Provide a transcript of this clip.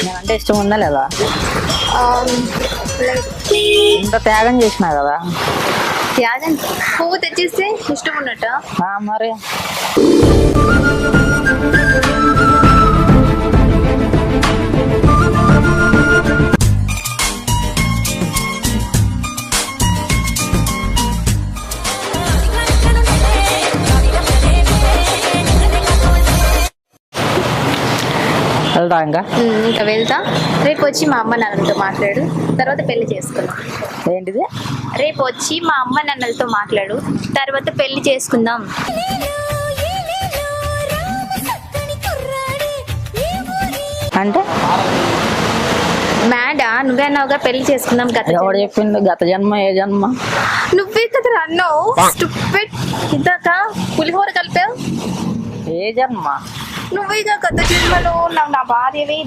నేనంటే ఇష్టం ఉందా లేదా? లేదు. ఇంత త్యాగం చేసినా కదా. త్యాగం పువ్వు తెచ్చిస్తే ఇష్టం ఉన్నట్ట. మరి వెళ్తా ఇంకా. ఇంకా వెళ్తా. రేపు వచ్చి మా అమ్మ నాన్నలతో మాట్లాడు, తర్వాత పెళ్లి చేసుకుందాం. ఏంటిది? రేపు వచ్చి మా అమ్మ నాన్నలతో మాట్లాడు, తర్వాత పెళ్లి చేసుకుందాం. అంటే మేడా నువ్వే అన్నావుగా పెళ్లి చేసుకుందాం. ఎవడు చెప్పిండు? గత జన్మ ఏ జన్మ? నువ్వే కదా అన్నావు. స్టూపిడ్. ఇందాక పులిహోర కలిపావు. ఏ జన్మ? నువ్వేగా గత జన్మలో నా భార్యవి.